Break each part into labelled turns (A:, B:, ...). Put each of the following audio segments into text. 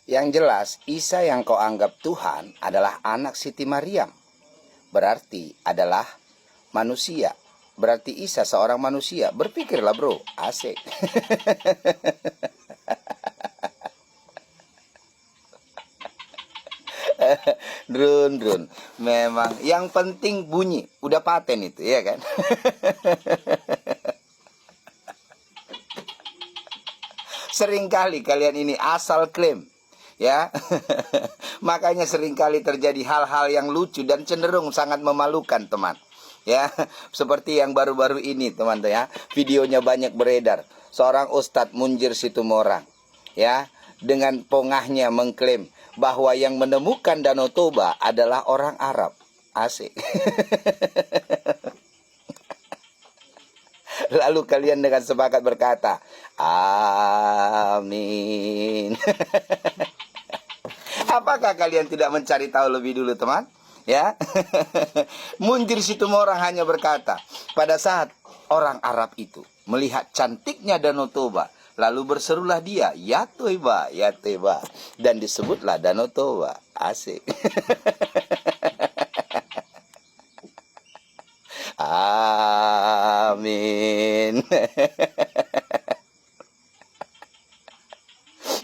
A: Yang jelas, Isa yang kau anggap Tuhan adalah anak Siti Maryam. Berarti adalah manusia. Berarti Isa seorang manusia. Berpikirlah bro, asik. Drun. Memang yang penting bunyi. Udah paten itu, ya kan? Seringkali kalian ini asal klaim, ya. Makanya seringkali terjadi hal-hal yang lucu dan cenderung sangat memalukan, teman. Ya, seperti yang baru-baru ini, teman, ya. Videonya banyak beredar. Seorang Ustadz Munjir Situmorang, ya, dengan pongahnya mengklaim bahwa yang menemukan Danau Toba adalah orang Arab. Asik. Lalu kalian dengan sepakat berkata, amin. Apakah kalian tidak mencari tahu lebih dulu, teman? Ya. Munjir Situmorang hanya berkata, pada saat orang Arab itu melihat cantiknya Danau Toba, lalu berserulah dia, ya Toba, ya Toba. Dan disebutlah Danau Toba. Asik. Amin.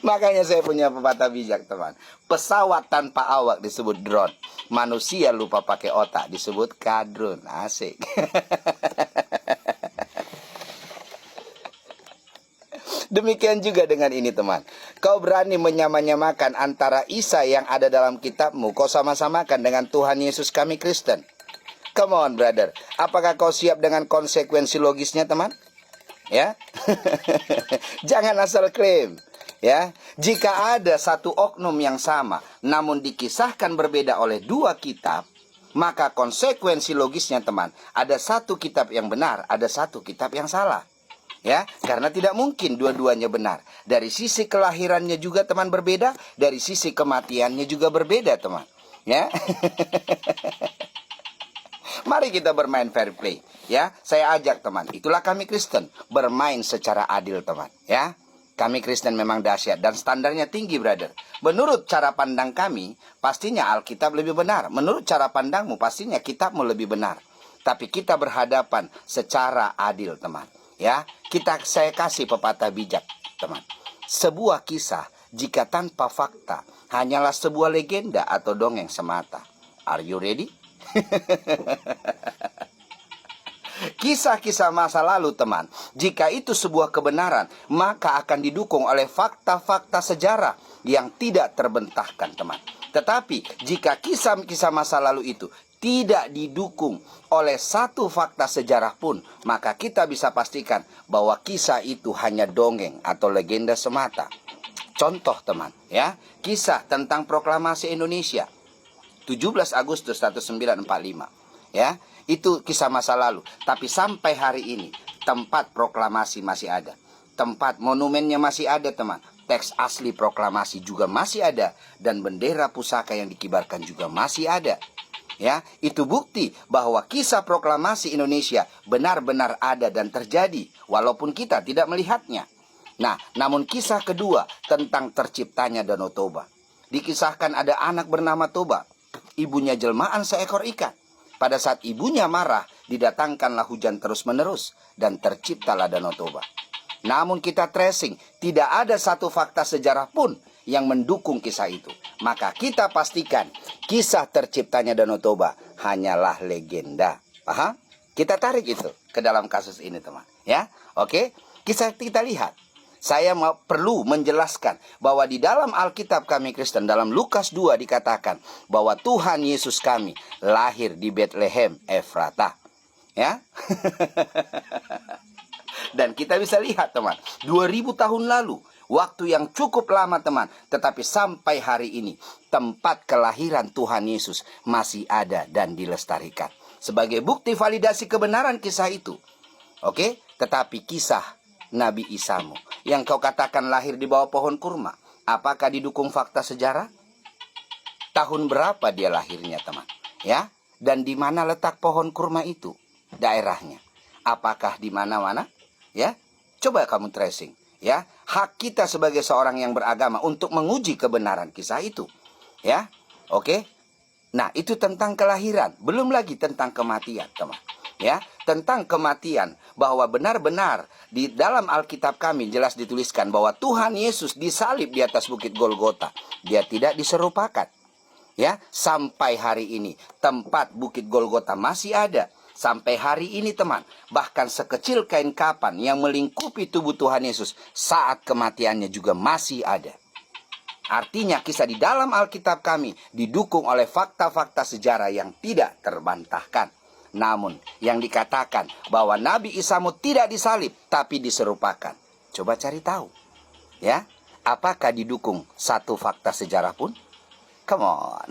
A: Makanya saya punya pepatah bijak, teman. Pesawat tanpa awak disebut drone. Manusia lupa pakai otak disebut kadrun. Asik. Demikian juga dengan ini, teman. Kau berani menyamakan antara Isa yang ada dalam kitabmu, kau sama-samakan dengan Tuhan Yesus kami Kristen. Come on, brother. Apakah kau siap dengan konsekuensi logisnya, teman? Ya. Jangan asal klaim. Ya, jika ada satu oknum yang sama namun dikisahkan berbeda oleh dua kitab, maka konsekuensi logisnya, teman, ada satu kitab yang benar, ada satu kitab yang salah. Ya, karena tidak mungkin dua-duanya benar. Dari sisi kelahirannya juga, teman, berbeda, dari sisi kematiannya juga berbeda, teman. Ya. Mari kita bermain fair play, ya. Saya ajak, teman, itulah kami Kristen, bermain secara adil, teman, ya. Kami Kristen memang dahsyat dan standarnya tinggi, brother. Menurut cara pandang kami, pastinya Alkitab lebih benar. Menurut cara pandangmu, pastinya kitabmu lebih benar. Tapi kita berhadapan secara adil, teman. Ya, saya kasih pepatah bijak, teman. Sebuah kisah jika tanpa fakta hanyalah sebuah legenda atau dongeng semata. Are you ready? Kisah-kisah masa lalu, teman, jika itu sebuah kebenaran, maka akan didukung oleh fakta-fakta sejarah yang tidak terbentahkan, teman. Tetapi jika kisah-kisah masa lalu itu tidak didukung oleh satu fakta sejarah pun, maka kita bisa pastikan bahwa kisah itu hanya dongeng atau legenda semata. Contoh, teman, ya, kisah tentang proklamasi Indonesia 17 Agustus 1945, ya. Itu kisah masa lalu. Tapi sampai hari ini tempat proklamasi masih ada. Tempat monumennya masih ada, teman. Teks asli proklamasi juga masih ada. Dan bendera pusaka yang dikibarkan juga masih ada. Ya, itu bukti bahwa kisah proklamasi Indonesia benar-benar ada dan terjadi. Walaupun kita tidak melihatnya. Nah, namun kisah kedua tentang terciptanya Danau Toba. Dikisahkan ada anak bernama Toba. Ibunya jelmaan seekor ikan. Pada saat ibunya marah, didatangkanlah hujan terus-menerus dan terciptalah Danau Toba. Namun kita tracing, tidak ada satu fakta sejarah pun yang mendukung kisah itu. Maka kita pastikan kisah terciptanya Danau Toba hanyalah legenda. Paham? Kita tarik itu ke dalam kasus ini, teman. Ya, oke? Kita lihat. Saya perlu menjelaskan bahwa di dalam Alkitab kami Kristen, dalam Lukas 2 dikatakan bahwa Tuhan Yesus kami lahir di Bethlehem Efrata. Ya. Dan kita bisa lihat, teman, 2000 tahun lalu, waktu yang cukup lama, teman, tetapi sampai hari ini tempat kelahiran Tuhan Yesus masih ada dan dilestarikan. Sebagai bukti validasi kebenaran kisah itu. Oke, tetapi kisah Nabi Isamu yang kau katakan lahir di bawah pohon kurma, apakah didukung fakta sejarah? Tahun berapa dia lahirnya, teman? Ya, dan di mana letak pohon kurma itu? Daerahnya. Apakah di mana-mana? Ya, coba kamu tracing. Ya, hak kita sebagai seorang yang beragama untuk menguji kebenaran kisah itu. Ya, oke. Nah, itu tentang kelahiran, belum lagi tentang kematian, teman. Ya, tentang kematian, bahwa benar-benar di dalam Alkitab kami jelas dituliskan bahwa Tuhan Yesus disalib di atas bukit Golgota. Dia tidak diserupakan. Ya, sampai hari ini tempat bukit Golgota masih ada. Sampai hari ini, teman, bahkan sekecil kain kapan yang melingkupi tubuh Tuhan Yesus saat kematiannya juga masih ada. Artinya kisah di dalam Alkitab kami didukung oleh fakta-fakta sejarah yang tidak terbantahkan. Namun yang dikatakan bahwa Nabi Isa tidak disalib tapi diserupakan. Coba cari tahu. Ya, apakah didukung satu fakta sejarah pun? Come on.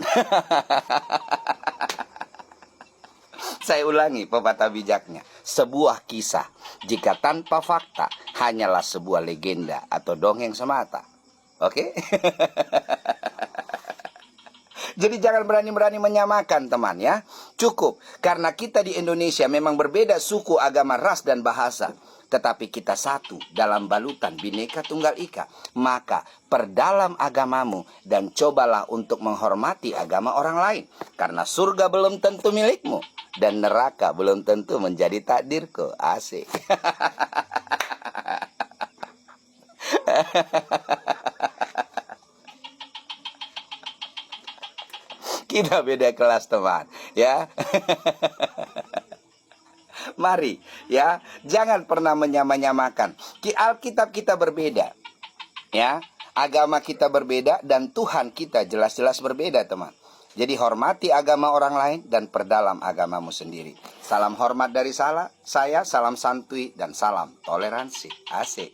A: Saya ulangi pepatah bijaknya. Sebuah kisah jika tanpa fakta hanyalah sebuah legenda atau dongeng semata. Oke? Jadi jangan berani-berani menyamakan, teman, ya. Cukup karena kita di Indonesia memang berbeda suku, agama, ras, dan bahasa. Tetapi kita satu dalam balutan Bhinneka Tunggal Ika. Maka perdalam agamamu dan cobalah untuk menghormati agama orang lain. Karena surga belum tentu milikmu dan neraka belum tentu menjadi takdirku. Asik. Kita beda kelas, teman, ya. Mari, ya, jangan pernah menyamakan. Alkitab kita berbeda, ya. Agama kita berbeda dan Tuhan kita jelas-jelas berbeda, teman. Jadi hormati agama orang lain dan perdalam agamamu sendiri. Salam hormat dari saya, salam santuy dan salam toleransi. Asik.